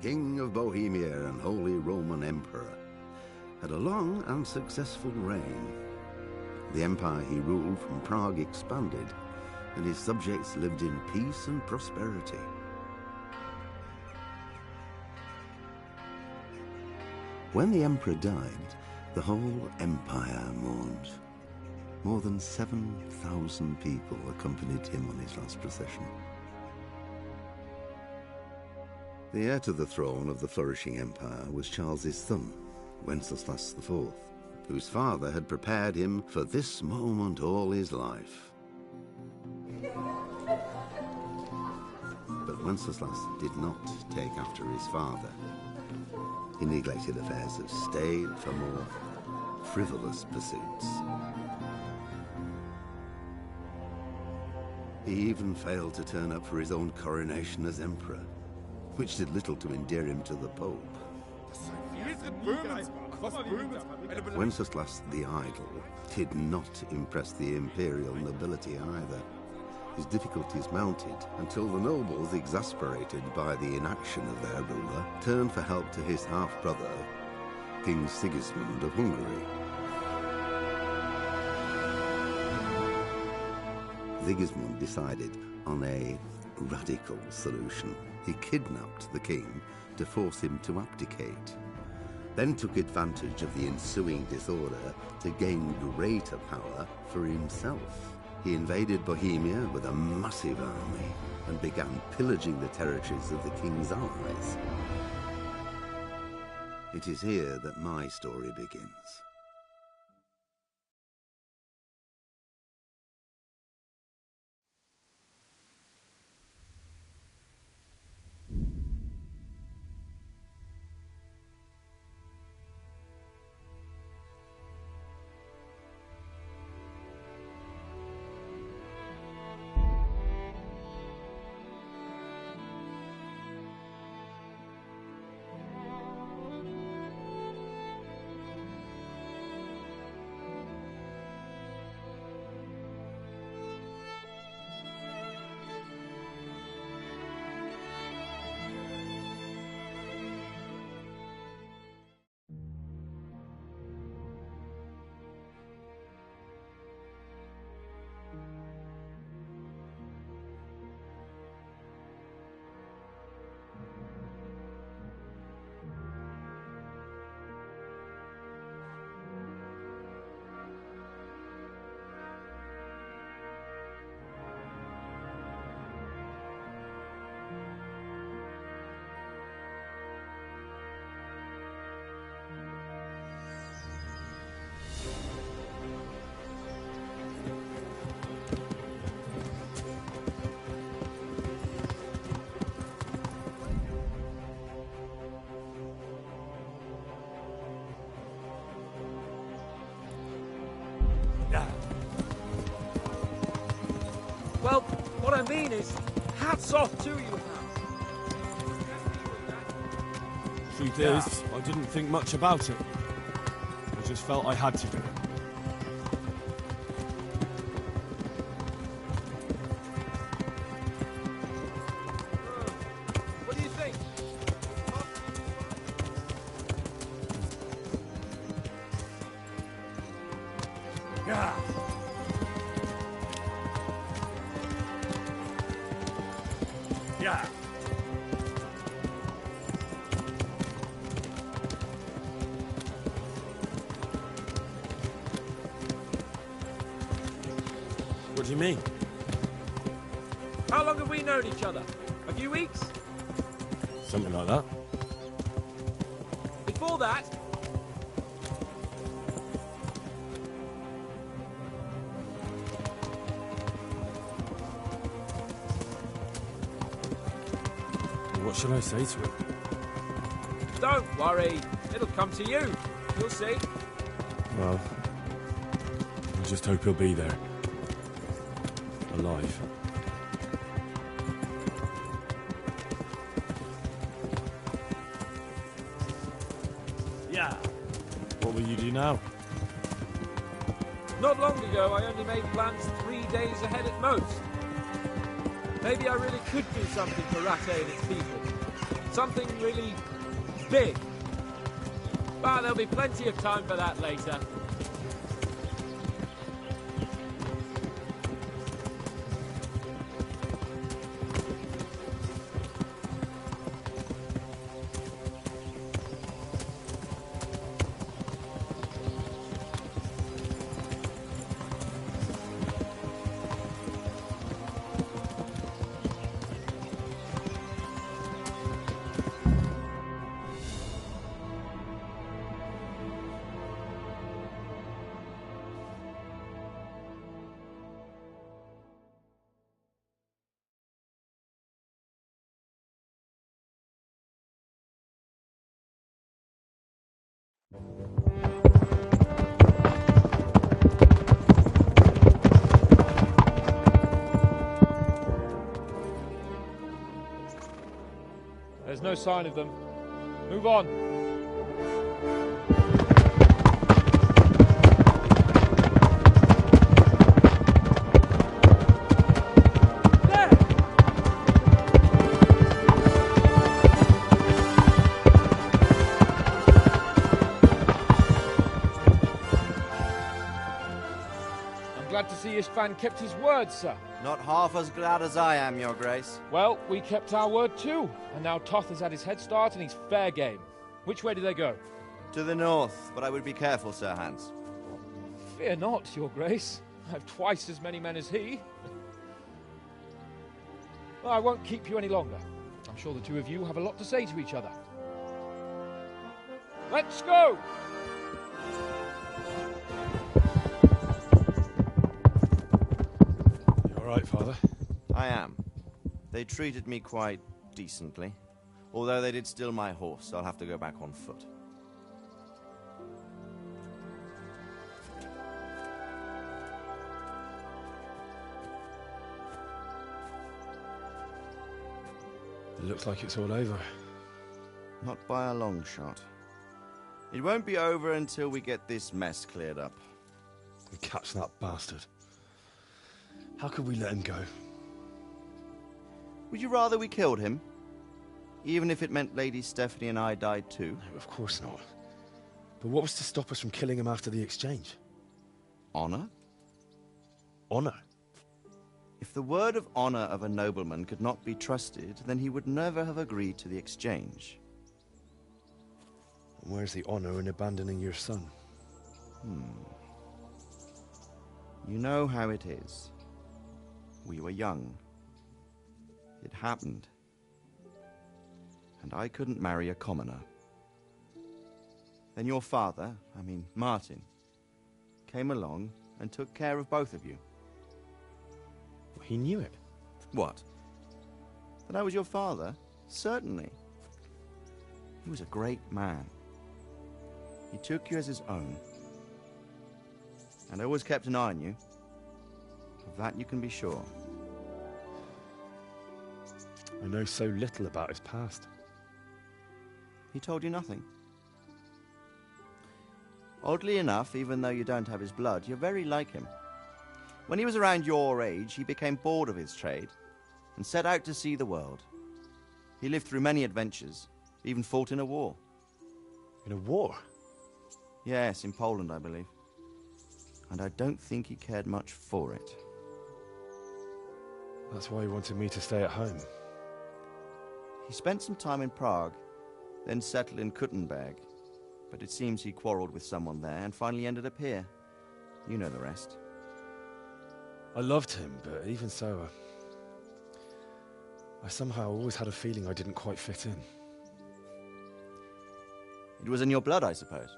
King of Bohemia and Holy Roman Emperor, had a long and successful reign. The empire he ruled from Prague expanded, and his subjects lived in peace and prosperity. When the emperor died, the whole empire mourned. More than 7,000 people accompanied him on his last procession. The heir to the throne of the flourishing empire was Charles's son, Wenceslas IV, whose father had prepared him for this moment all his life. But Wenceslas did not take after his father. He neglected affairs of state for more frivolous pursuits. He even failed to turn up for his own coronation as emperor, which did little to endear him to the Pope. Wenceslas the Idle did not impress the imperial nobility either. His difficulties mounted until the nobles, exasperated by the inaction of their ruler, turned for help to his half-brother, King Sigismund of Hungary. Sigismund decided on a radical solution. He kidnapped the king to force him to abdicate, then took advantage of the ensuing disorder to gain greater power for himself. He invaded Bohemia with a massive army and began pillaging the territories of the king's allies. It is here that my story begins. Well, what I mean is, hats off to you now. Truth is, I didn't think much about it. I just felt I had to do it. What do you think? Yeah. Yeah. What do you mean? How long have we known each other? A few weeks? Something like that. Before that? What should I say to him? Don't worry. It'll come to you. You'll see. Well, I just hope he'll be there. Alive. Yeah. What will you do now? Not long ago, I only made plans 3 days ahead at most. Maybe I really could do something for Rattay and its people. Something really big. But there'll be plenty of time for that later. There's no sign of them. Move on. There! I'm glad to see Istvan kept his word, sir. Not half as glad as I am, Your Grace. Well, we kept our word too. And now Toth has had his head start and he's fair game. Which way do they go? To the north, but I would be careful, Sir Hans. Fear not, Your Grace. I have twice as many men as he. Well, I won't keep you any longer. I'm sure the two of you have a lot to say to each other. Let's go! You all right, Father? I am. They treated me quite decently. Although they did steal my horse, so I'll have to go back on foot. It looks like it's all over. Not by a long shot. It won't be over until we get this mess cleared up. We catch that bastard. How could we let him go? Would you rather we killed him? Even if it meant Lady Stephanie and I died too? No, of course not. But what was to stop us from killing him after the exchange? Honor? Honor? If the word of honor of a nobleman could not be trusted, then he would never have agreed to the exchange. And where's the honor in abandoning your son? You know how it is. We were young. It happened. And I couldn't marry a commoner. Then your father, Martin, came along and took care of both of you. He knew it. What? That I was your father? Certainly. He was a great man. He took you as his own. And always kept an eye on you. Of that you can be sure. I know so little about his past. He told you nothing. Oddly enough, even though you don't have his blood, you're very like him. When he was around your age, he became bored of his trade and set out to see the world. He lived through many adventures, even fought in a war. In a war? Yes, in Poland, I believe. And I don't think he cared much for it. That's why he wanted me to stay at home. He spent some time in Prague, then settled in Kuttenberg. But it seems he quarreled with someone there and finally ended up here. You know the rest. I loved him, but even so, I somehow always had a feeling I didn't quite fit in. It was in your blood, I suppose.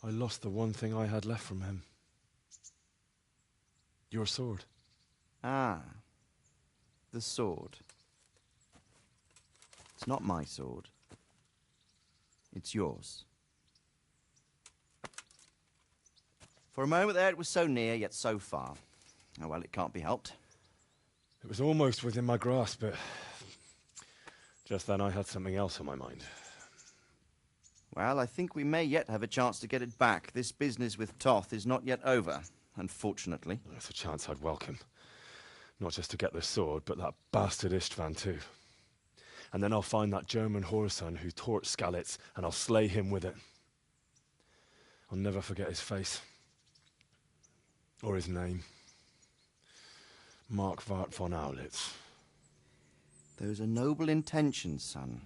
I lost the one thing I had left from him. Your sword. Ah, the sword. It's not my sword. It's yours. For a moment there, it was so near, yet so far. Oh, well, it can't be helped. It was almost within my grasp, but just then I had something else on my mind. Well, I think we may yet have a chance to get it back. This business with Toth is not yet over, unfortunately. That's a chance I'd welcome. Not just to get the sword, but that bastard Istvan too. And then I'll find that German whoreson who torched Skalitz, and I'll slay him with it. I'll never forget his face. Or his name. Markwart von Aulitz. Those are noble intentions, son.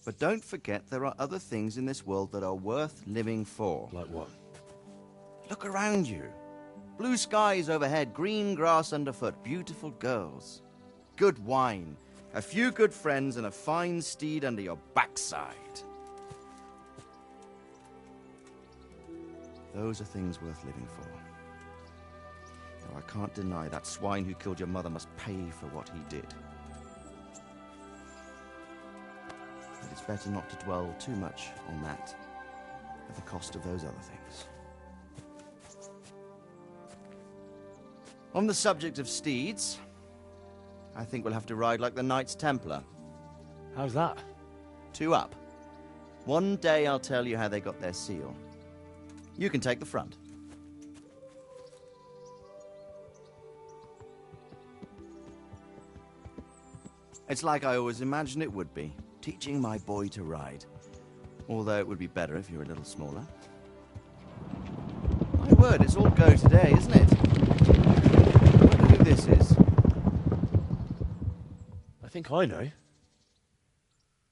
But don't forget there are other things in this world that are worth living for. Like what? Look around you. Blue skies overhead, green grass underfoot, beautiful girls. Good wine, a few good friends, and a fine steed under your backside. Those are things worth living for. Though I can't deny that swine who killed your mother must pay for what he did. But it's better not to dwell too much on that at the cost of those other things. On the subject of steeds, I think we'll have to ride like the Knights Templar. How's that? 2 up. One day I'll tell you how they got their seal. You can take the front. It's like I always imagined it would be, teaching my boy to ride. Although it would be better if you were a little smaller. My word, it's all go today, isn't it? I wonder who this is. I think I know.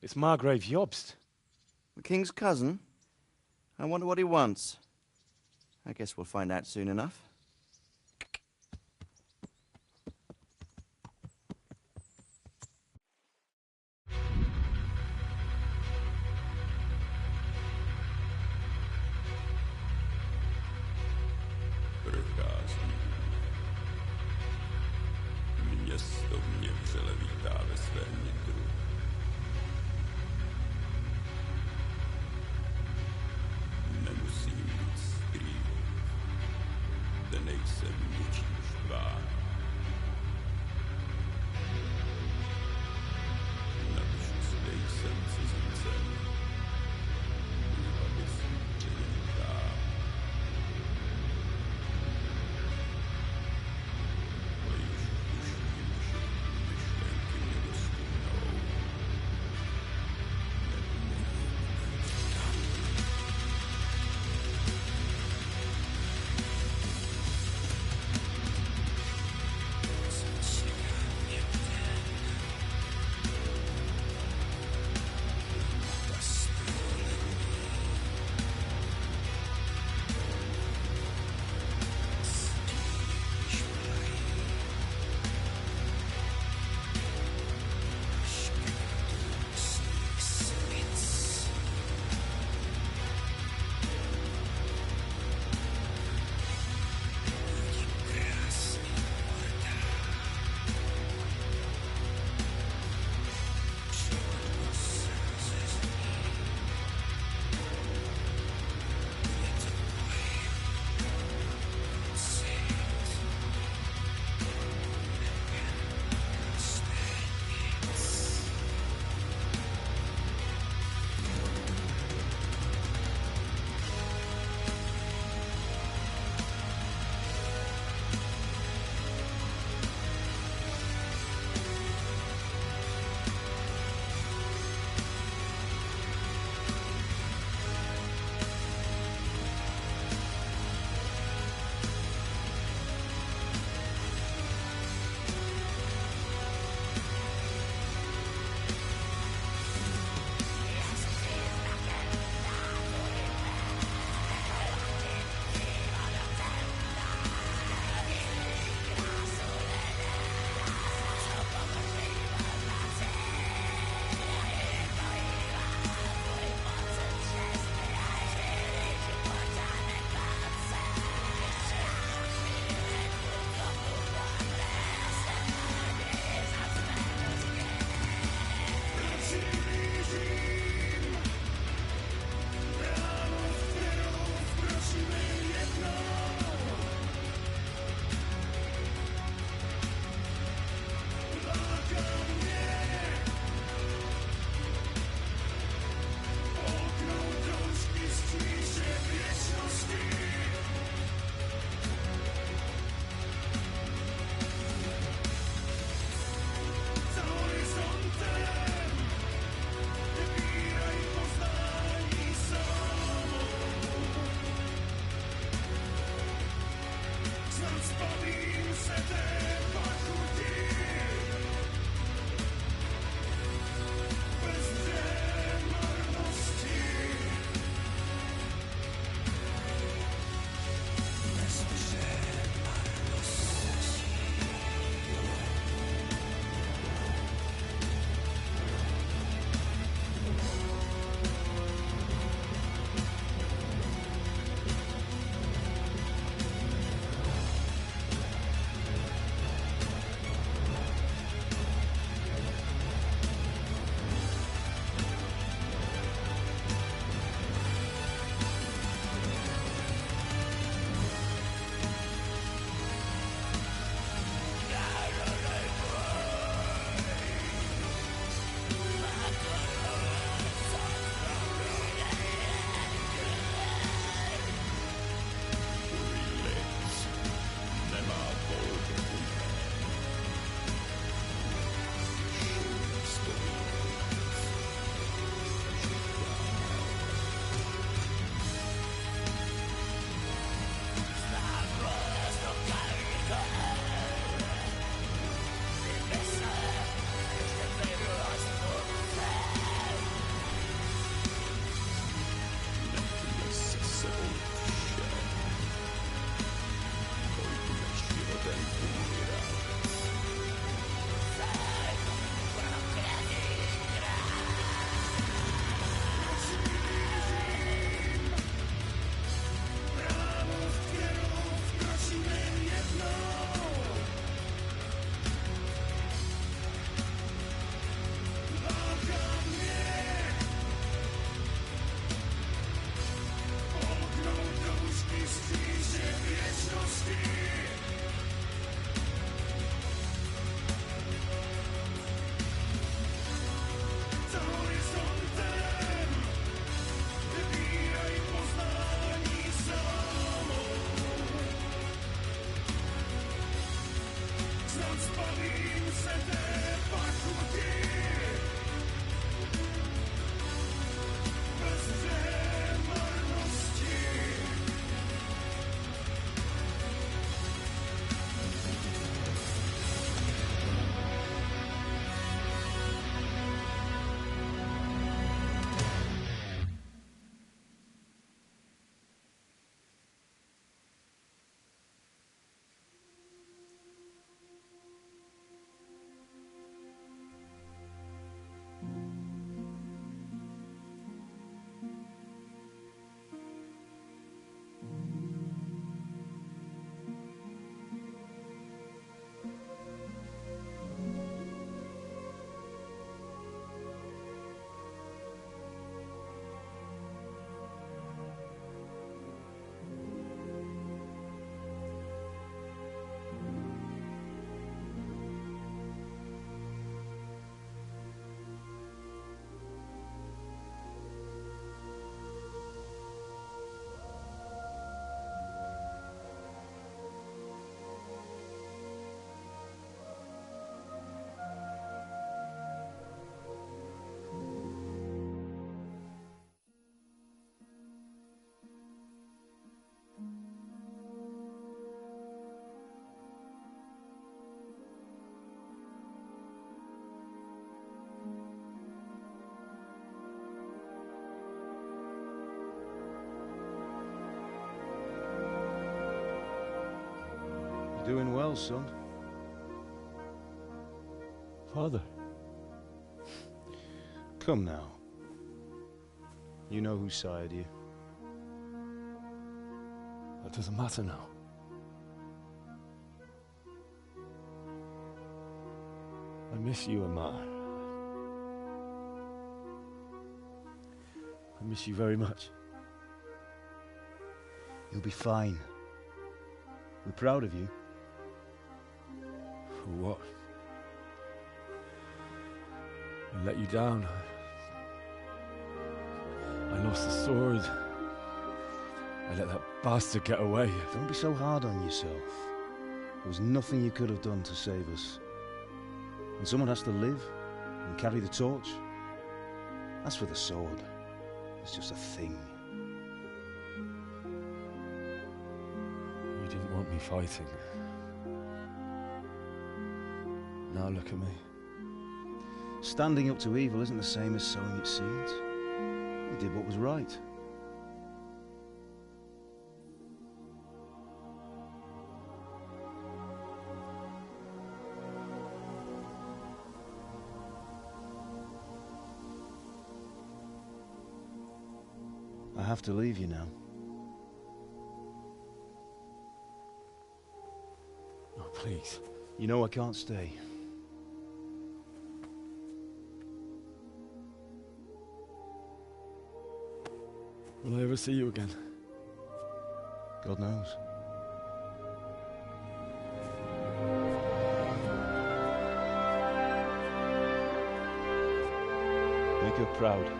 It's Margrave Jobst. The king's cousin? I wonder what he wants. I guess we'll find out soon enough. Město mě vřele vítá ve svém nitru. Nemusím nic skrývat. Doing well, son. Father. Come now. You know who sired you. That doesn't matter now. I miss you and Matt. I miss you very much. You'll be fine. We're proud of you. For what? I let you down. I lost the sword. I let that bastard get away. Don't be so hard on yourself. There was nothing you could have done to save us. And someone has to live and carry the torch. As for the sword, it's just a thing. You didn't want me fighting. Now look at me. Standing up to evil isn't the same as sowing its seeds. You did what was right. I have to leave you now. Oh, please. You know I can't stay. Will I ever see you again? God knows. Make her proud.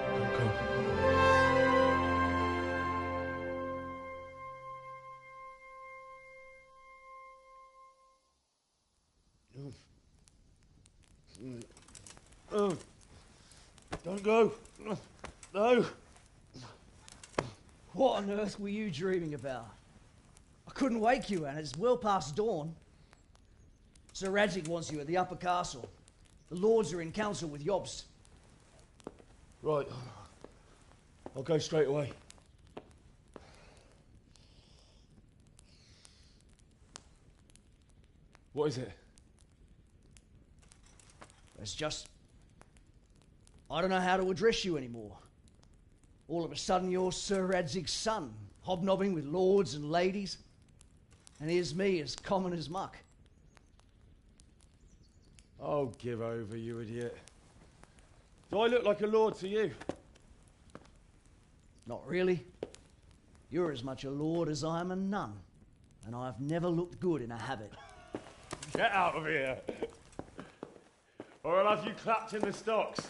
Don't go. Oh, don't go. No. What on earth were you dreaming about? I couldn't wake you, and it's well past dawn. Sir Radzig wants you at the upper castle. The lords are in council with Jobst. Right. I'll go straight away. What is it? It's just... I don't know how to address you anymore. All of a sudden you're Sir Radzig's son, hobnobbing with lords and ladies. And here's me, as common as muck. Oh, give over, you idiot. Do I look like a lord to you? Not really. You're as much a lord as I am a nun. And I've never looked good in a habit. Get out of here! Or I'll have you clapped in the stocks.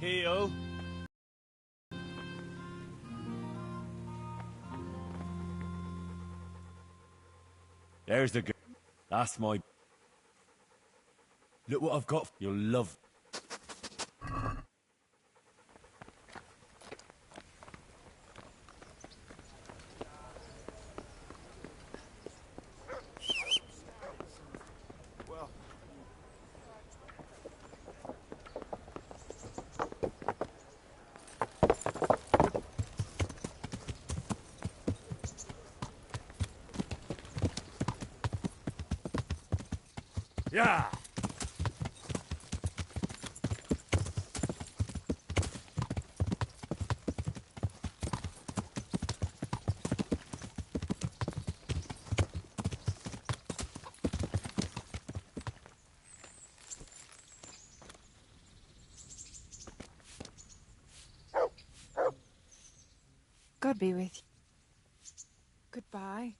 Heel. There's the girl. That's my... Look what I've got. You'll love... Yeah! God be with you. Goodbye.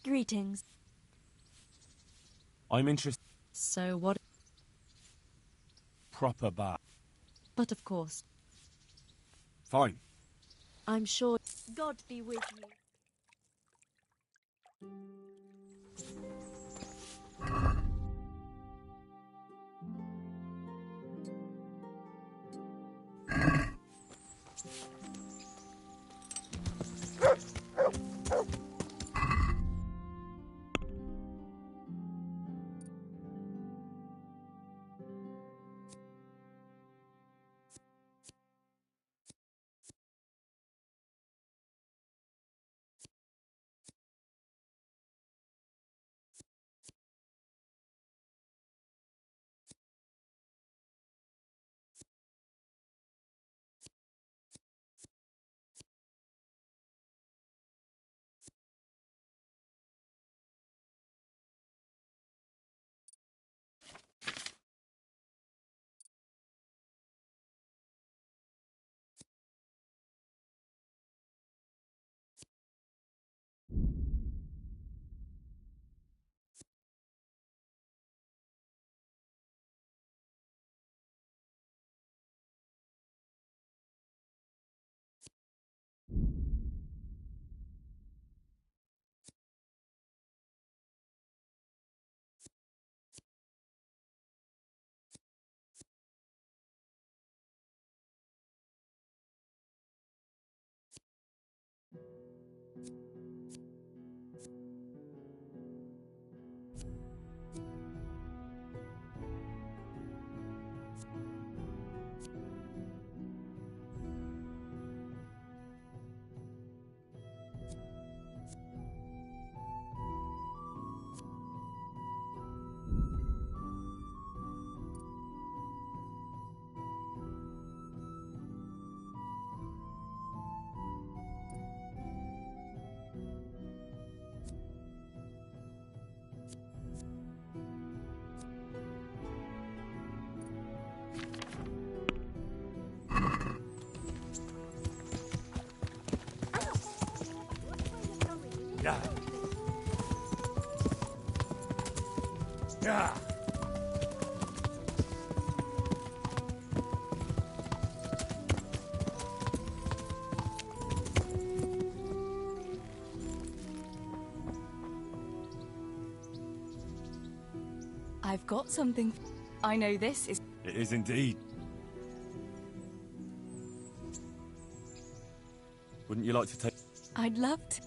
Greetings. I'm interested... So what? Proper bat. But of course. Fine. I'm sure. God be with you. Yeah. Yeah. I've got something. I know this is... It is indeed. Wouldn't you like to take... I'd love to.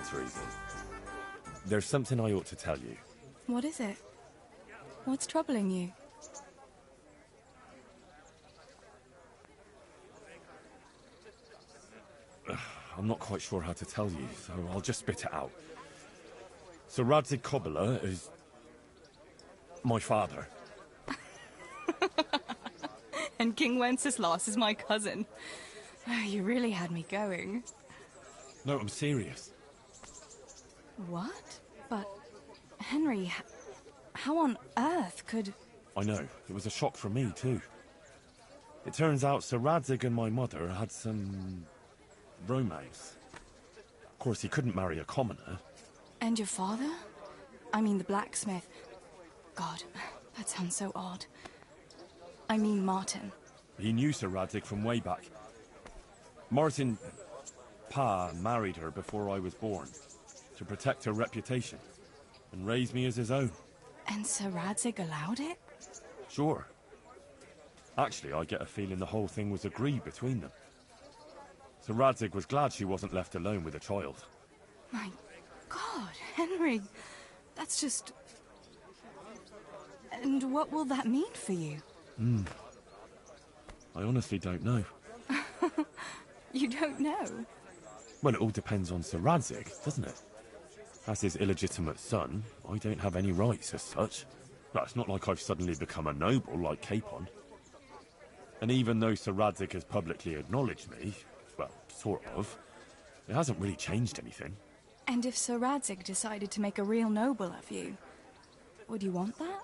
Teresa. There's something I ought to tell you. What is it? What's troubling you? I'm not quite sure how to tell you, so I'll just spit it out. Sir Radzig Kobyla is... my father. And King Wenceslas is my cousin. Oh, you really had me going. No, I'm serious. What? But, Henry, how on earth could... I know. It was a shock for me, too. It turns out Sir Radzig and my mother had some... romance. Of course, he couldn't marry a commoner. And your father? I mean, the blacksmith. God, that sounds so odd. I mean, Martin. He knew Sir Radzig from way back. Martin... Pa married her before I was born, to protect her reputation, and raise me as his own. And Sir Radzig allowed it? Sure. Actually, I get a feeling the whole thing was agreed between them. Sir Radzig was glad she wasn't left alone with a child. My God, Henry, that's just... And what will that mean for you? I honestly don't know. You don't know? Well, it all depends on Sir Radzig, doesn't it? As his illegitimate son, I don't have any rights as such. But it's not like I've suddenly become a noble like Capon. And even though Sir Radzig has publicly acknowledged me, well, sort of, it hasn't really changed anything. And if Sir Radzig decided to make a real noble of you, would you want that?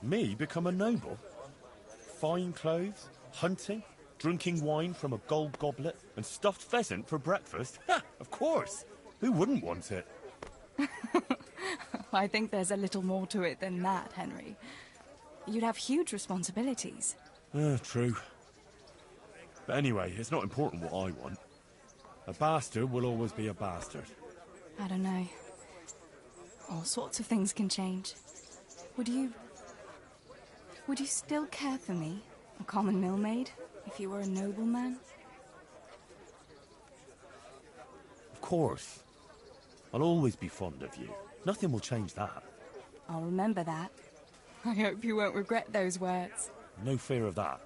Me become a noble? Fine clothes, hunting, drinking wine from a gold goblet, and stuffed pheasant for breakfast? Ha! Of course! Who wouldn't want it? I think there's a little more to it than that, Henry. You'd have huge responsibilities. True. But anyway, it's not important what I want. A bastard will always be a bastard. I don't know. All sorts of things can change. Would you still care for me, a common millmaid, if you were a nobleman? Of course. I'll always be fond of you. Nothing will change that. I'll remember that. I hope you won't regret those words. No fear of that.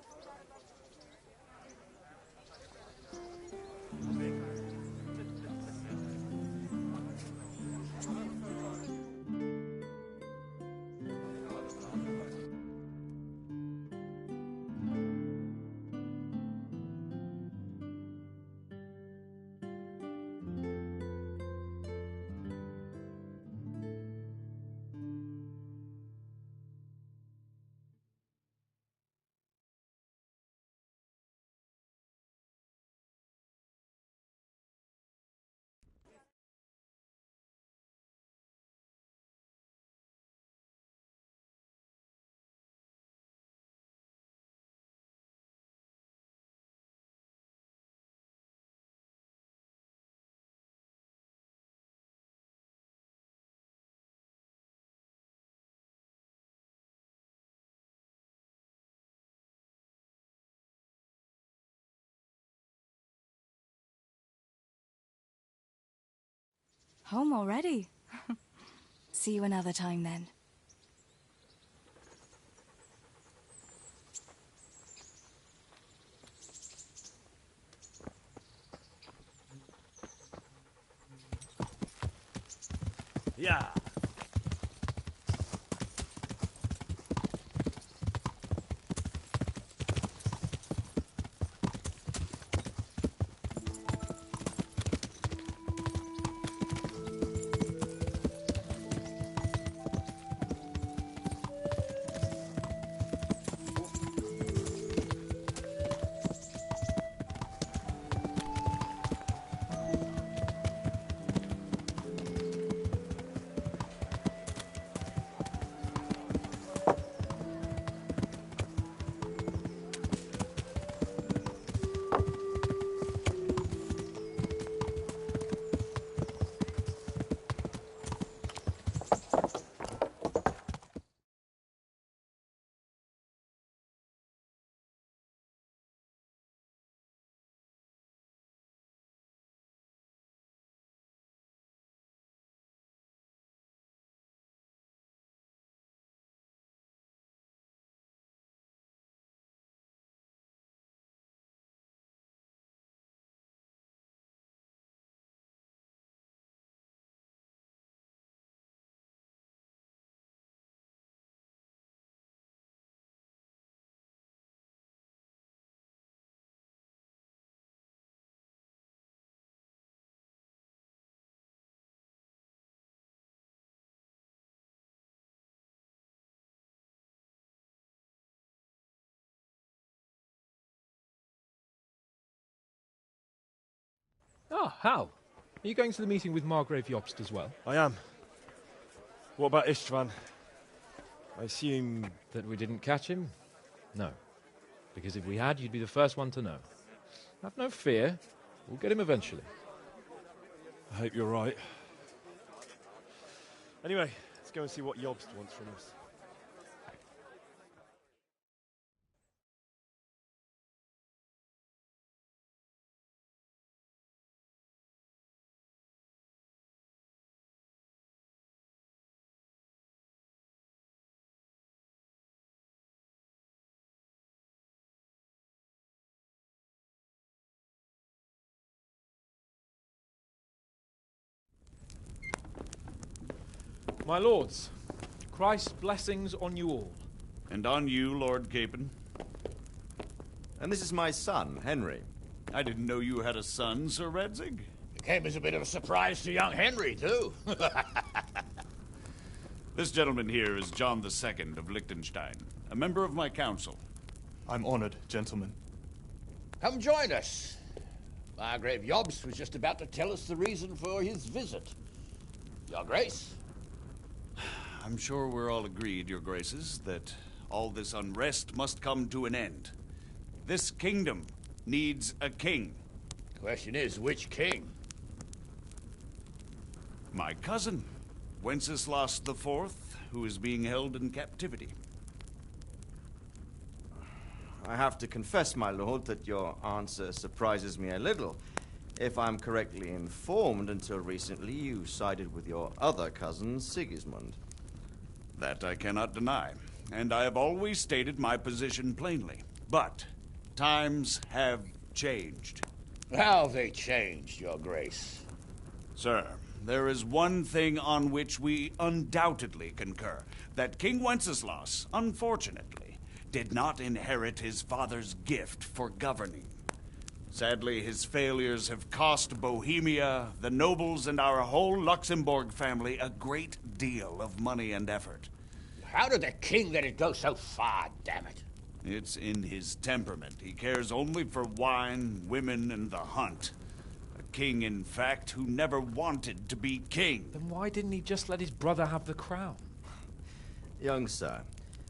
Home already? See you another time then. Yeah. Ah, Hal. Are you going to the meeting with Margrave Jobst as well? I am. What about Istvan? I assume... That we didn't catch him? No. Because if we had, you'd be the first one to know. Have no fear. We'll get him eventually. I hope you're right. Anyway, let's go and see what Jobst wants from us. My lords, Christ's blessings on you all. And on you, Lord Capon. And this is my son, Henry. I didn't know you had a son, Sir Redzig. It came as a bit of a surprise to young Henry, too. This gentleman here is John II of Liechtenstein, a member of my council. I'm honored, gentlemen. Come join us. Margrave Jobst was just about to tell us the reason for his visit. Your Grace? I'm sure we're all agreed, Your Graces, that all this unrest must come to an end. This kingdom needs a king. The question is, which king? My cousin, Wenceslas IV, who is being held in captivity. I have to confess, my lord, that your answer surprises me a little. If I'm correctly informed, until recently you sided with your other cousin, Sigismund. That I cannot deny, and I have always stated my position plainly. But times have changed. How have they changed, Your Grace? Sir, there is one thing on which we undoubtedly concur. That King Wenceslas, unfortunately, did not inherit his father's gift for governing. Sadly, his failures have cost Bohemia, the nobles, and our whole Luxembourg family a great deal of money and effort. How did the king let it go so far, damn it? It's in his temperament. He cares only for wine, women, and the hunt. A king, in fact, who never wanted to be king. Then why didn't he just let his brother have the crown? Young sir,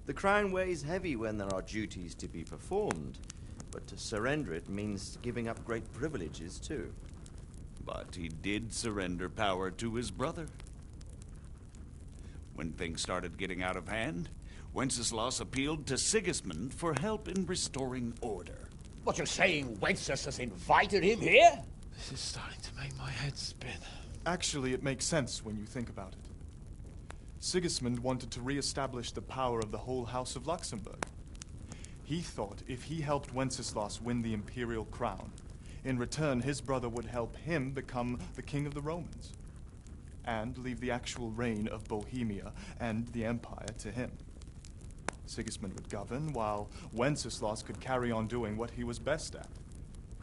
the crown weighs heavy when there are duties to be performed. But to surrender it means giving up great privileges, too. But he did surrender power to his brother. When things started getting out of hand, Wenceslas appealed to Sigismund for help in restoring order. What, you're saying Wenceslas invited him here? This is starting to make my head spin. Actually, it makes sense when you think about it. Sigismund wanted to re-establish the power of the whole House of Luxembourg. He thought if he helped Wenceslas win the imperial crown, in return his brother would help him become the king of the Romans, and leave the actual reign of Bohemia and the empire to him. Sigismund would govern, while Wenceslas could carry on doing what he was best at,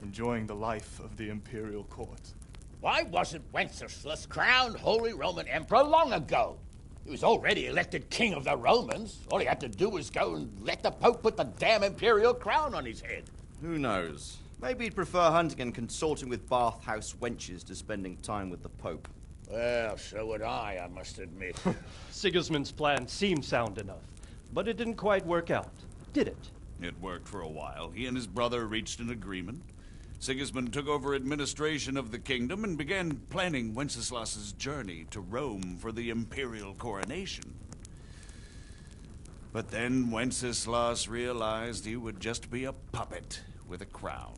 enjoying the life of the imperial court. Why wasn't Wenceslas crowned Holy Roman Emperor long ago? He was already elected king of the Romans. All he had to do was go and let the Pope put the damn imperial crown on his head. Who knows? Maybe he'd prefer hunting and consorting with bathhouse wenches to spending time with the Pope. Well, so would I must admit. Sigismund's plan seemed sound enough, but it didn't quite work out, did it? It worked for a while. He and his brother reached an agreement. Sigismund took over administration of the kingdom and began planning Wenceslas's journey to Rome for the imperial coronation. But then Wenceslas realized he would just be a puppet with a crown.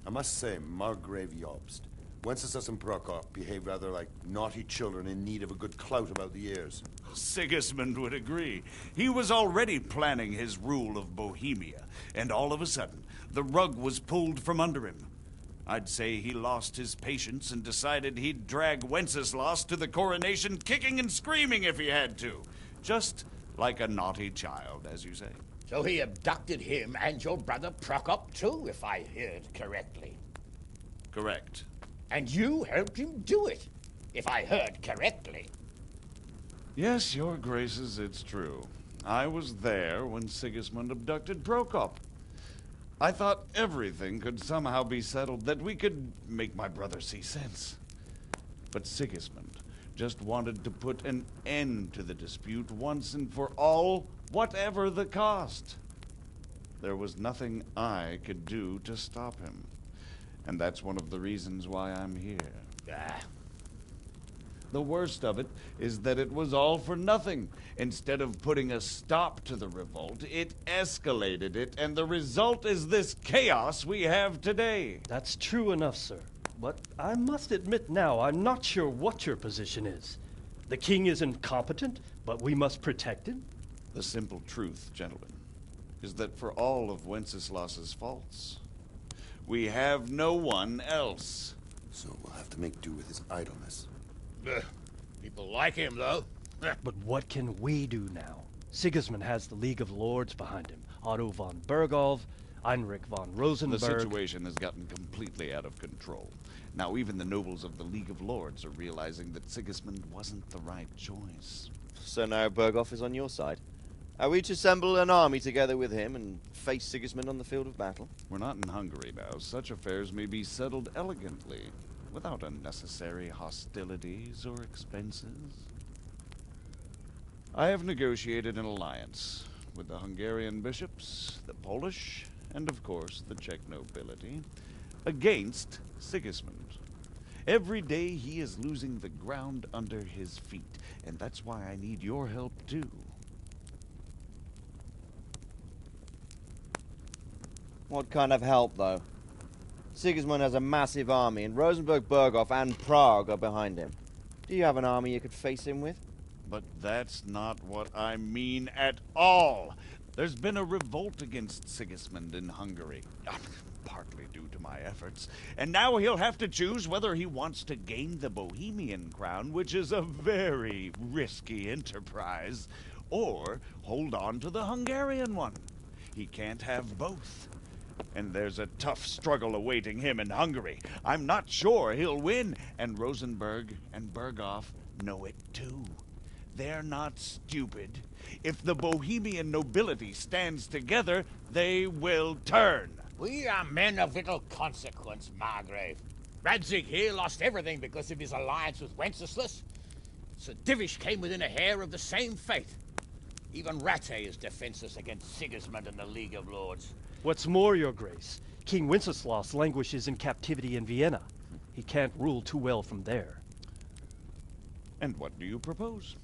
I must say, Margrave Jobst, Wenceslas and Prokop behave rather like naughty children in need of a good clout about the ears. Sigismund would agree. He was already planning his rule of Bohemia, and all of a sudden, the rug was pulled from under him. I'd say he lost his patience and decided he'd drag Wenceslas to the coronation kicking and screaming if he had to. Just like a naughty child, as you say. So he abducted him and your brother Prokop too, if I heard correctly. Correct. And you helped him do it, if I heard correctly. Yes, Your Graces, it's true. I was there when Sigismund abducted Prokop. I thought everything could somehow be settled, that we could make my brother see sense. But Sigismund just wanted to put an end to the dispute once and for all, whatever the cost. There was nothing I could do to stop him. And that's one of the reasons why I'm here. The worst of it is that it was all for nothing. Instead of putting a stop to the revolt, it escalated it, and the result is this chaos we have today. That's true enough, sir. But I must admit now, I'm not sure what your position is. The king is incompetent, but we must protect him? The simple truth, gentlemen, is that for all of Wenceslas's faults, we have no one else. So we'll have to make do with his idleness. People like him, though. But what can we do now? Sigismund has the League of Lords behind him. Otto von Bergholf, Heinrich von Rosenberg. The situation has gotten completely out of control. Now even the nobles of the League of Lords are realizing that Sigismund wasn't the right choice. So now Berghof is on your side. Are we to assemble an army together with him and face Sigismund on the field of battle? We're not in Hungary now. Such affairs may be settled elegantly, without unnecessary hostilities or expenses. I have negotiated an alliance with the Hungarian bishops, the Polish, and of course the Czech nobility, against Sigismund. Every day he is losing the ground under his feet, and that's why I need your help too. What kind of help, though? Sigismund has a massive army, and Rosenberg, Berghof, and Prague are behind him. Do you have an army you could face him with? But that's not what I mean at all. There's been a revolt against Sigismund in Hungary, partly due to my efforts, and now he'll have to choose whether he wants to gain the Bohemian crown, which is a very risky enterprise, or hold on to the Hungarian one. He can't have both. And there's a tough struggle awaiting him in Hungary. I'm not sure he'll win, and Rosenberg and Berghof know it too. They're not stupid. If the Bohemian nobility stands together, they will turn. We are men of little consequence, Margrave. Radzig here lost everything because of his alliance with Wenceslas. Sir Divish came within a hair of the same fate. Even Rattay is defenseless against Sigismund and the League of Lords. What's more, your grace, King Wenceslas languishes in captivity in Vienna. He can't rule too well from there. And what do you propose?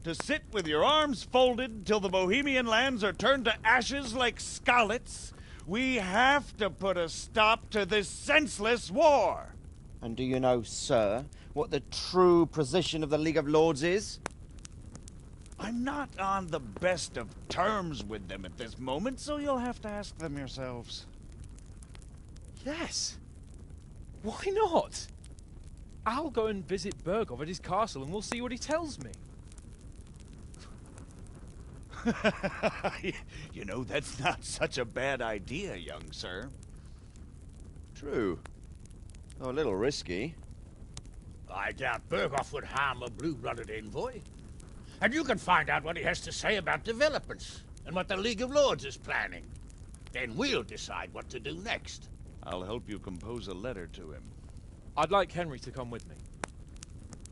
To sit with your arms folded till the Bohemian lands are turned to ashes like Skalitz? We have to put a stop to this senseless war. And do you know, sir, what the true position of the League of Lords is? I'm not on the best of terms with them at this moment, so you'll have to ask them yourselves. Yes. Why not? I'll go and visit Berghof at his castle and we'll see what he tells me. You know, that's not such a bad idea, young sir. True. Though a little risky. I doubt Berghof would harm a blue-blooded envoy. And you can find out what he has to say about developments and what the League of Lords is planning. Then we'll decide what to do next. I'll help you compose a letter to him. I'd like Henry to come with me.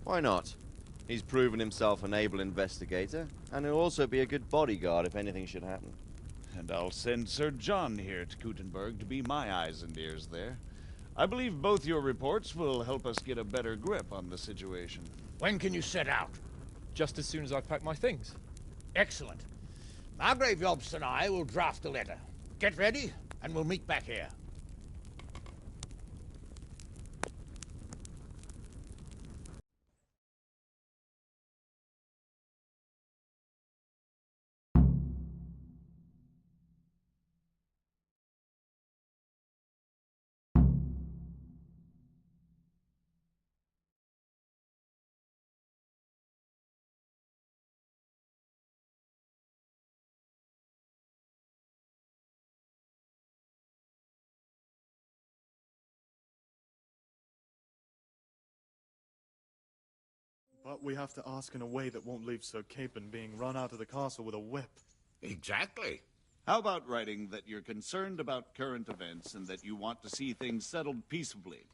Why not? He's proven himself an able investigator, and he'll also be a good bodyguard if anything should happen. And I'll send Sir John here to Kuttenberg to be my eyes and ears there. I believe both your reports will help us get a better grip on the situation. When can you set out? Just as soon as I've packed my things. Excellent. Margrave Jobst and I will draft the letter. Get ready, and we'll meet back here. But we have to ask in a way that won't leave Sir Capon being run out of the castle with a whip. Exactly. How about writing that you're concerned about current events and that you want to see things settled peaceably,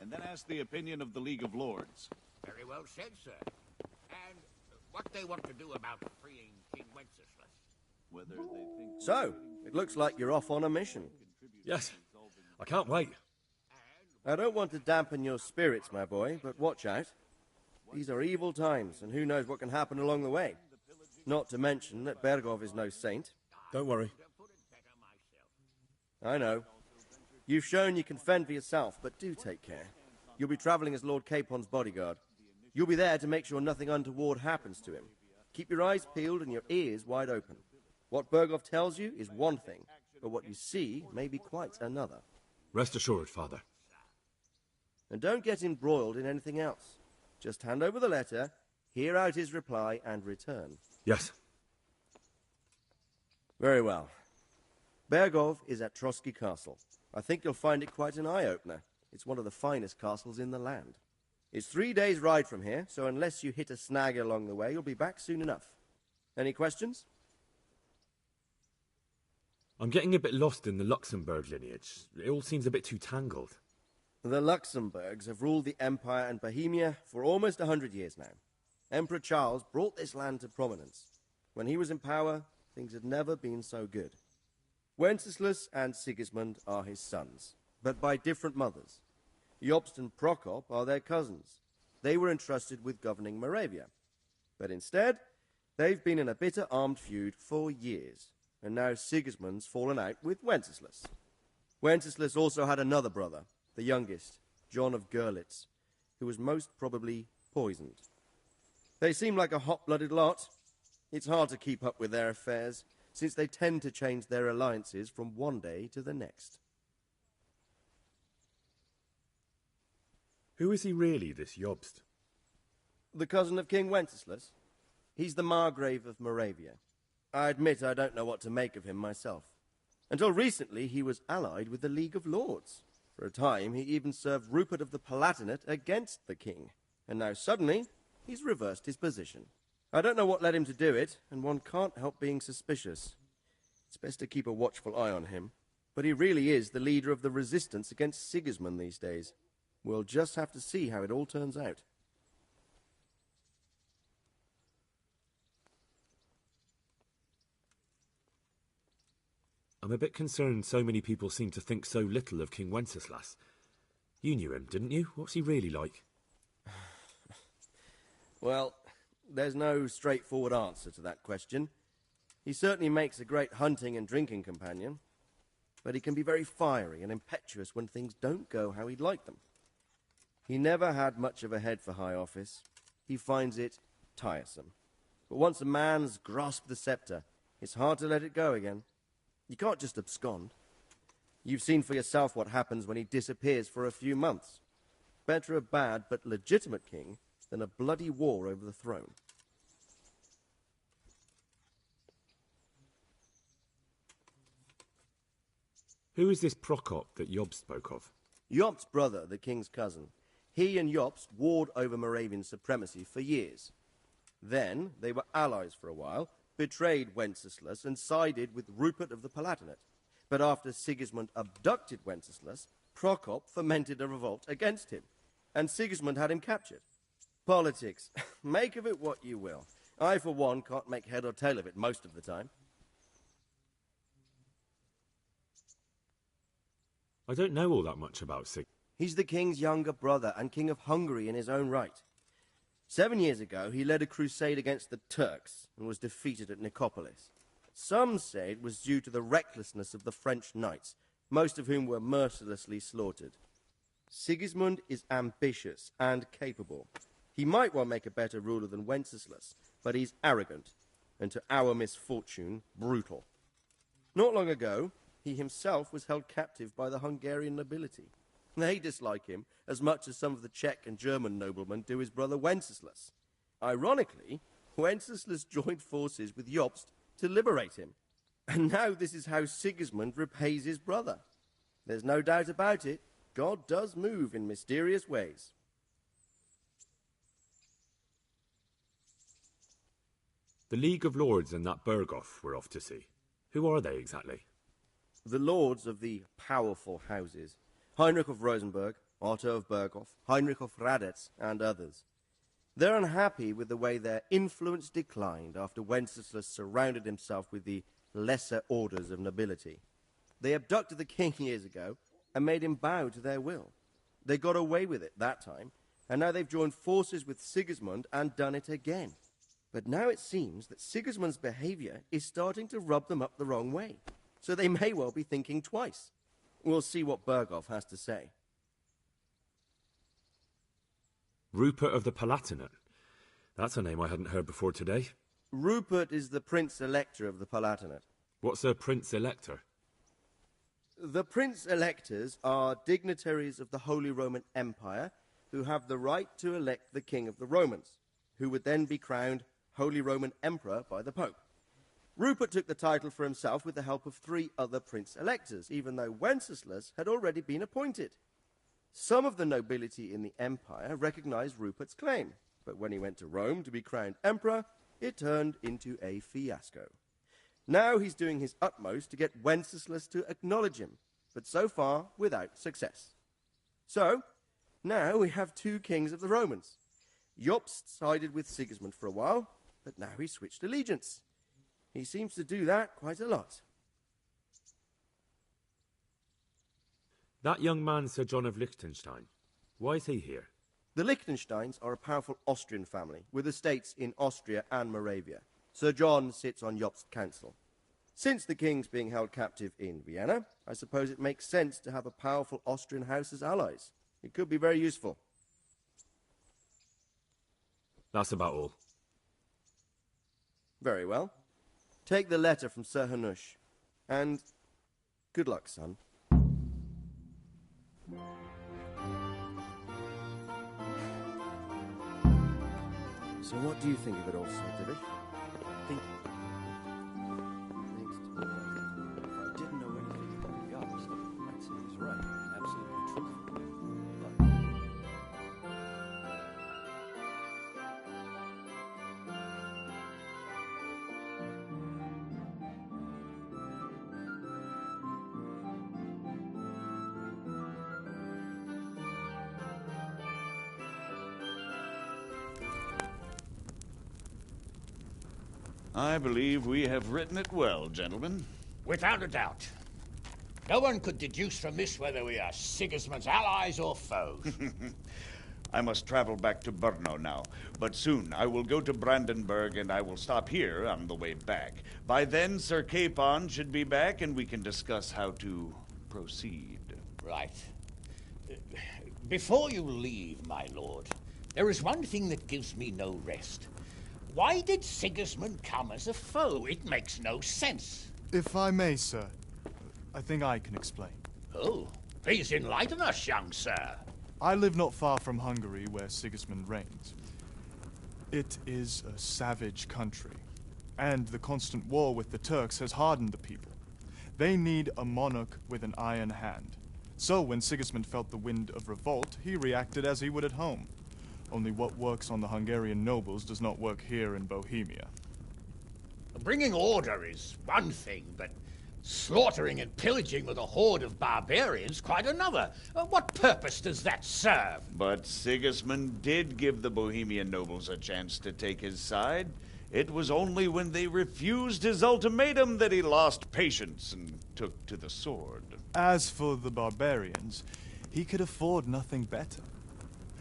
and then ask the opinion of the League of Lords? Very well said, sir. And what they want to do about freeing King Wenceslas? Whether they think... So, it looks like you're off on a mission. Yes, I can't wait. I don't want to dampen your spirits, my boy, but watch out. These are evil times, and who knows what can happen along the way. Not to mention that Bergov is no saint. Don't worry. I know. You've shown you can fend for yourself, but do take care. You'll be traveling as Lord Capon's bodyguard. You'll be there to make sure nothing untoward happens to him. Keep your eyes peeled and your ears wide open. What Bergov tells you is one thing, but what you see may be quite another. Rest assured, Father. And don't get embroiled in anything else. Just hand over the letter, hear out his reply, and return. Yes. Very well. Bergov is at Trotsky Castle. I think you'll find it quite an eye-opener. It's one of the finest castles in the land. It's 3 days' ride from here, so unless you hit a snag along the way, you'll be back soon enough. Any questions? I'm getting a bit lost in the Luxembourg lineage. It all seems a bit too tangled. The Luxembourgs have ruled the Empire and Bohemia for almost 100 years now. Emperor Charles brought this land to prominence. When he was in power, things had never been so good. Wenceslas and Sigismund are his sons, but by different mothers. Jobst and Prokop are their cousins. They were entrusted with governing Moravia. But instead, they've been in a bitter armed feud for years, and now Sigismund's fallen out with Wenceslas. Wenceslas also had another brother, the youngest, John of Görlitz, who was most probably poisoned. They seem like a hot-blooded lot. It's hard to keep up with their affairs, since they tend to change their alliances from one day to the next. Who is he really, this Jobst? The cousin of King Wenceslas. He's the Margrave of Moravia. I admit I don't know what to make of him myself. Until recently, he was allied with the League of Lords. For a time, he even served Rupert of the Palatinate against the king. And now suddenly, he's reversed his position. I don't know what led him to do it, and one can't help being suspicious. It's best to keep a watchful eye on him. But he really is the leader of the resistance against Sigismund these days. We'll just have to see how it all turns out. I'm a bit concerned so many people seem to think so little of King Wenceslas. You knew him, didn't you? What's he really like? Well, there's no straightforward answer to that question. He certainly makes a great hunting and drinking companion, but he can be very fiery and impetuous when things don't go how he'd like them. He never had much of a head for high office. He finds it tiresome. But once a man's grasped the scepter, it's hard to let it go again. You can't just abscond. You've seen for yourself what happens when he disappears for a few months. Better a bad but legitimate king than a bloody war over the throne. Who is this Prokop that Job spoke of? Jobst's brother, the king's cousin. He and Jobst warred over Moravian supremacy for years. Then they were allies for a while, betrayed Wenceslas and sided with Rupert of the Palatinate. But after Sigismund abducted Wenceslas, Prokop fomented a revolt against him, and Sigismund had him captured. Politics. Make of it what you will. I, for one, can't make head or tail of it most of the time. I don't know all that much about Sig. He's the king's younger brother and king of Hungary in his own right. 7 years ago, he led a crusade against the Turks and was defeated at Nicopolis. Some say it was due to the recklessness of the French knights, most of whom were mercilessly slaughtered. Sigismund is ambitious and capable. He might well make a better ruler than Wenceslas, but he's arrogant, and to our misfortune, brutal. Not long ago, he himself was held captive by the Hungarian nobility. They dislike him as much as some of the Czech and German noblemen do his brother Wenceslas. Ironically, Wenceslas joined forces with Jobst to liberate him. And now this is how Sigismund repays his brother. There's no doubt about it, God does move in mysterious ways. The League of Lords and that Berghoff we're off to see. Who are they exactly? The lords of the powerful houses. Heinrich of Rosenberg, Otto of Berghoff, Heinrich of Radetz, and others. They're unhappy with the way their influence declined after Wenceslas surrounded himself with the lesser orders of nobility. They abducted the king years ago and made him bow to their will. They got away with it that time, and now they've joined forces with Sigismund and done it again. But now it seems that Sigismund's behavior is starting to rub them up the wrong way, so they may well be thinking twice. We'll see what Berghoff has to say. Rupert of the Palatinate. That's a name I hadn't heard before today. Rupert is the Prince-Elector of the Palatinate. What's a Prince-Elector? The Prince-Electors are dignitaries of the Holy Roman Empire who have the right to elect the King of the Romans, who would then be crowned Holy Roman Emperor by the Pope. Rupert took the title for himself with the help of 3 other Prince-Electors, even though Wenceslas had already been appointed. Some of the nobility in the empire recognized Rupert's claim, but when he went to Rome to be crowned emperor, it turned into a fiasco. Now he's doing his utmost to get Wenceslas to acknowledge him, but so far without success. So, now we have 2 kings of the Romans. Jobst sided with Sigismund for a while, but now he's switched allegiance. He seems to do that quite a lot. That young man, Sir John of Liechtenstein. Why is he here? The Liechtensteins are a powerful Austrian family with estates in Austria and Moravia. Sir John sits on Jobst's council. Since the king's being held captive in Vienna, I suppose it makes sense to have a powerful Austrian house as allies. It could be very useful. That's about all. Very well. Take the letter from Sir Hanush. And good luck, son. So what do you think of it all, Sir Divish? Think... If I didn't know anything about the Abis, I'd say he was right. Absolutely truthful. I believe we have written it well, gentlemen. Without a doubt. No one could deduce from this whether we are Sigismund's allies or foes. I must travel back to Brno now, but soon I will go to Brandenburg and I will stop here on the way back. By then, Sir Capon should be back and we can discuss how to proceed. Right. Before you leave, my lord, there is one thing that gives me no rest. Why did Sigismund come as a foe? It makes no sense. If I may, sir, I think I can explain. Oh, please enlighten us, young sir. I live not far from Hungary, where Sigismund reigns. It is a savage country, and the constant war with the Turks has hardened the people. They need a monarch with an iron hand. So when Sigismund felt the wind of revolt, he reacted as he would at home. Only what works on the Hungarian nobles does not work here in Bohemia. Bringing order is one thing, but slaughtering and pillaging with a horde of barbarians quite another. What purpose does that serve? But Sigismund did give the Bohemian nobles a chance to take his side. It was only when they refused his ultimatum that he lost patience and took to the sword. As for the barbarians, he could afford nothing better.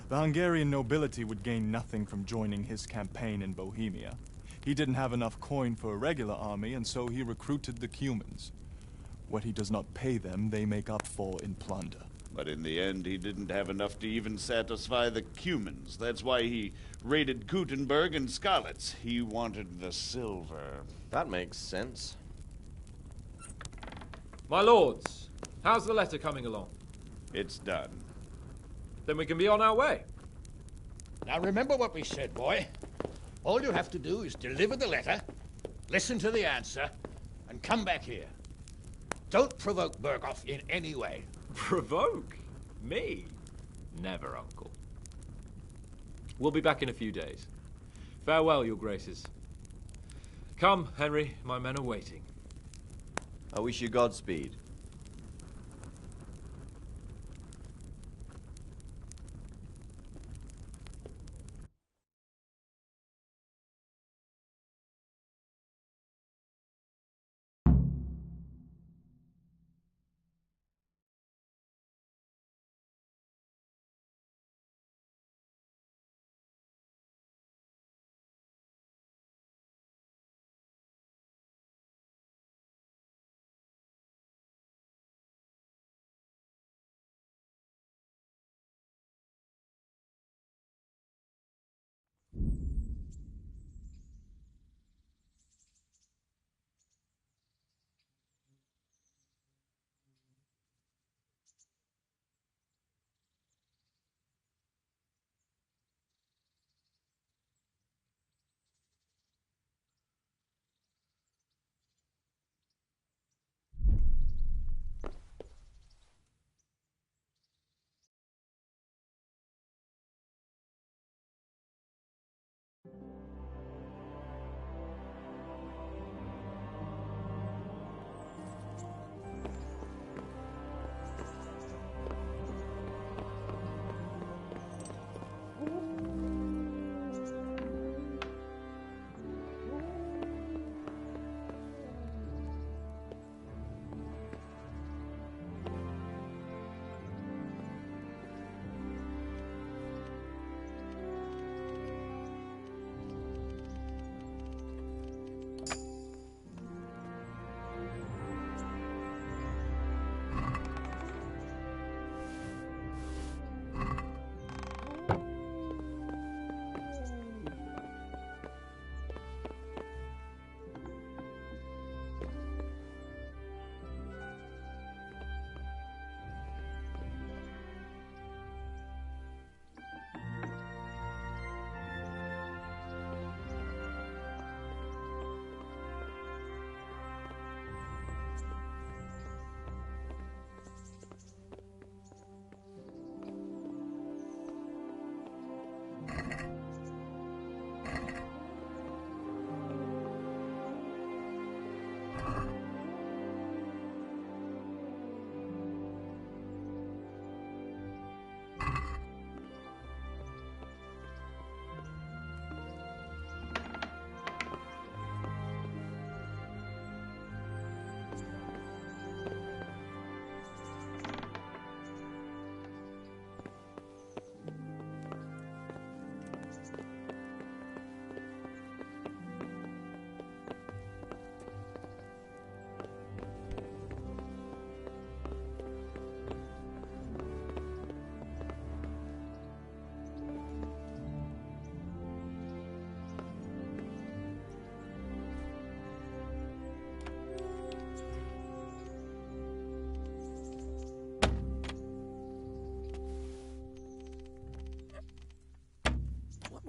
The Hungarian nobility would gain nothing from joining his campaign in Bohemia. He didn't have enough coin for a regular army, and so he recruited the Cumans. What he does not pay them, they make up for in plunder. But in the end, he didn't have enough to even satisfy the Cumans. That's why he raided Gutenberg and Skalitz. He wanted the silver. That makes sense. My lords, how's the letter coming along? It's done. Then we can be on our way. Now remember what we said, boy. All you have to do is deliver the letter, listen to the answer, and come back here. Don't provoke Berghoff in any way. Provoke? Me? Never, Uncle. We'll be back in a few days. Farewell, your graces. Come, Henry, my men are waiting. I wish you Godspeed.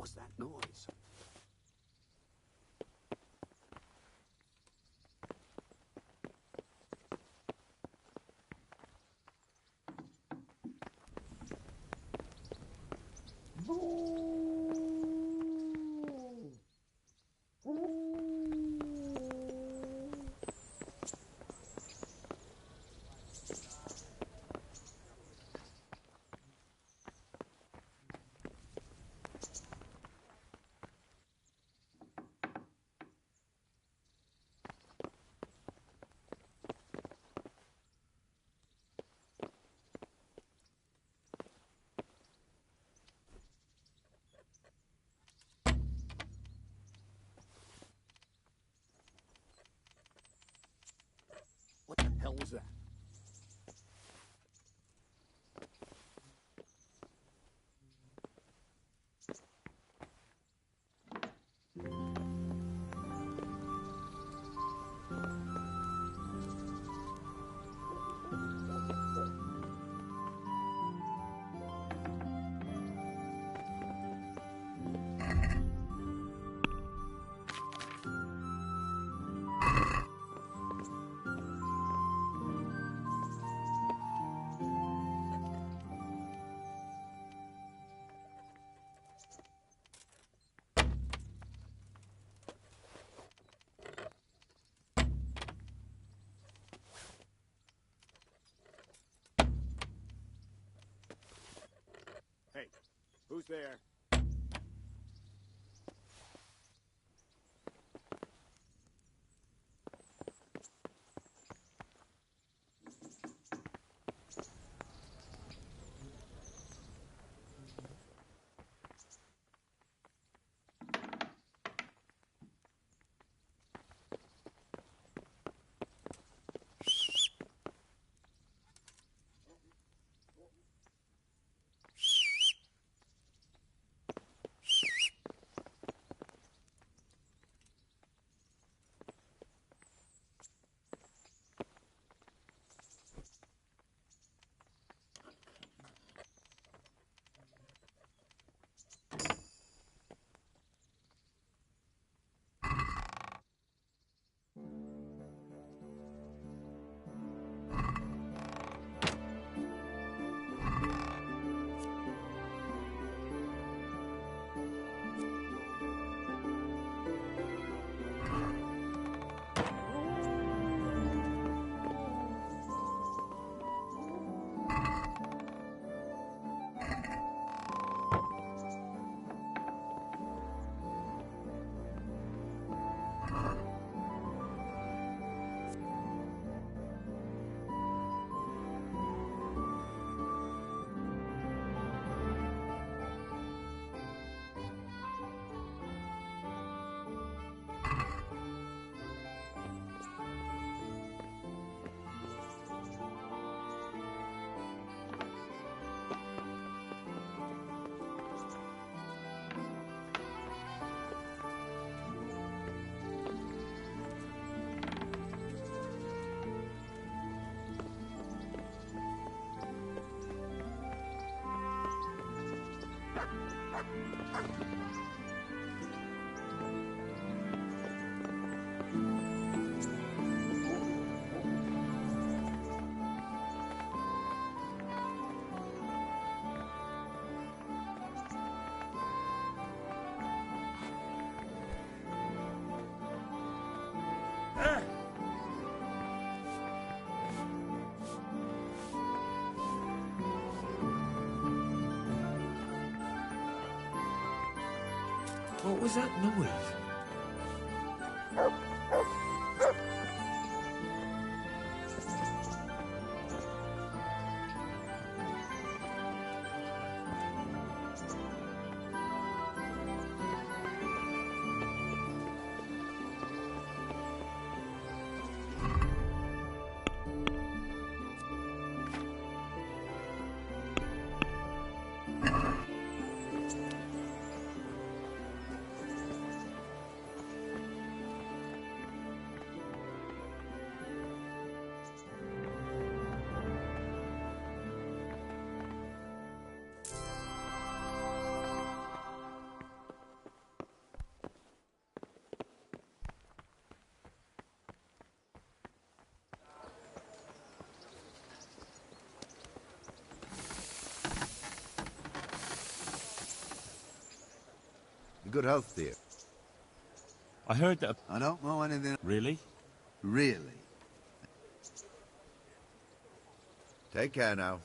was that noise? What the hell was that? Who's there? What was that noise? Good health, dear. I heard that... I don't know anything... Really? Really? Take care now.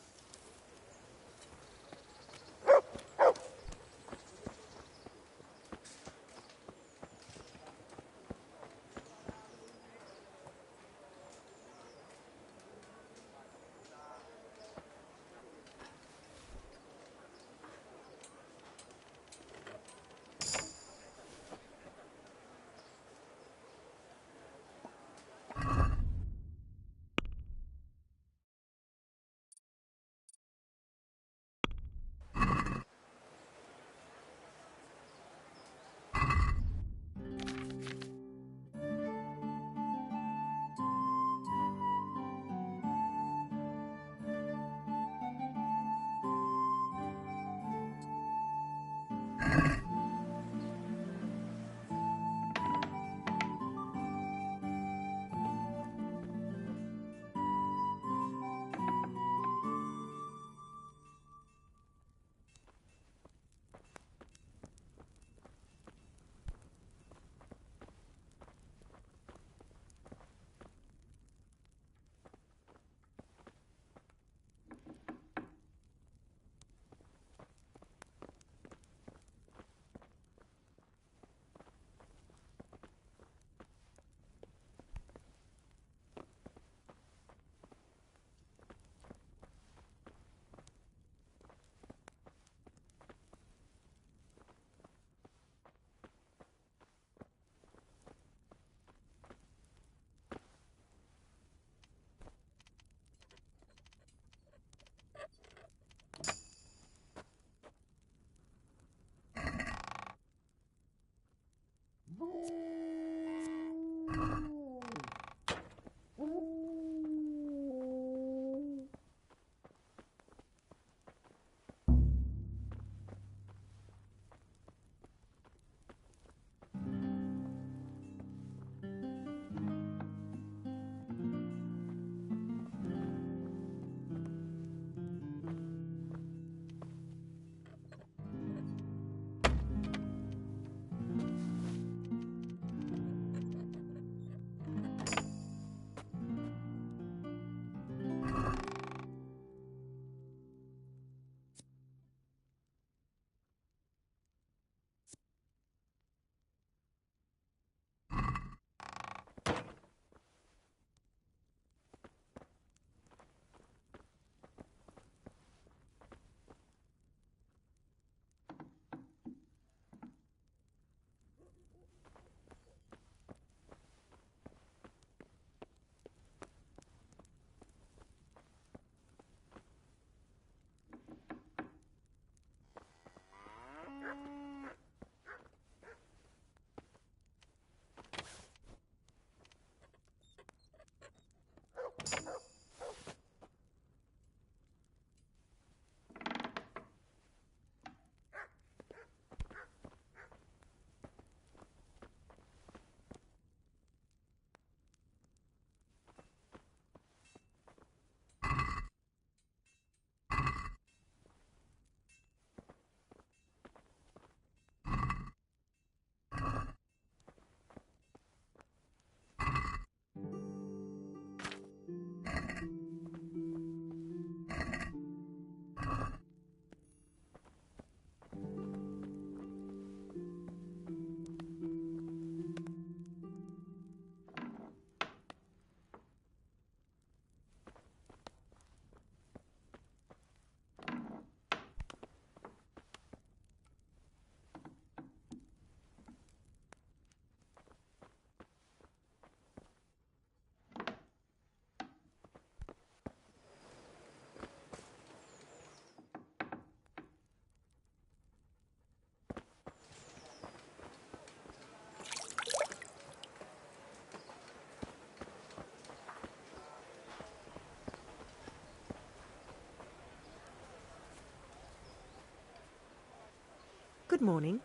morning.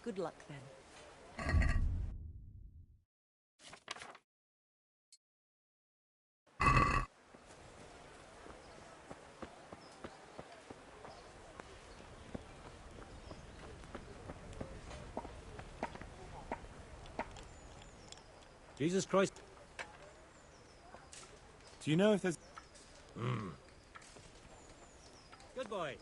Good luck then. Jesus Christ. Do you know if there's... Good boy.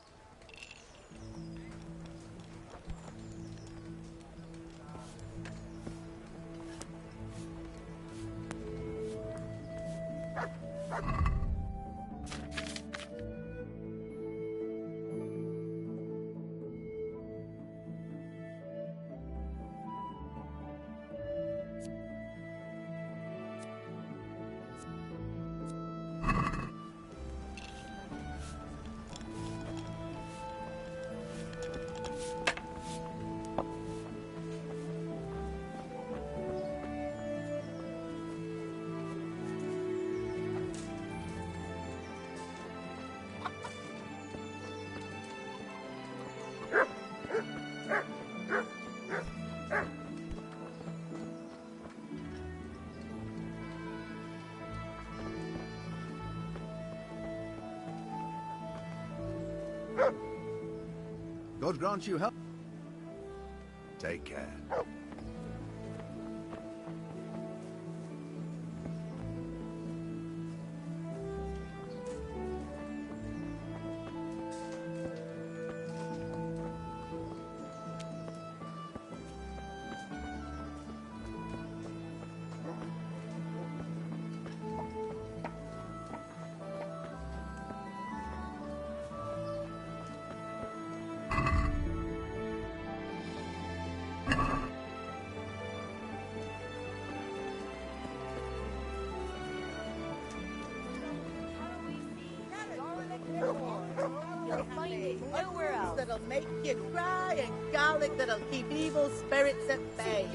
God grant you help. Take care. You'll find it nowhere else. That'll make you cry and garlic that'll keep evil spirits at bay.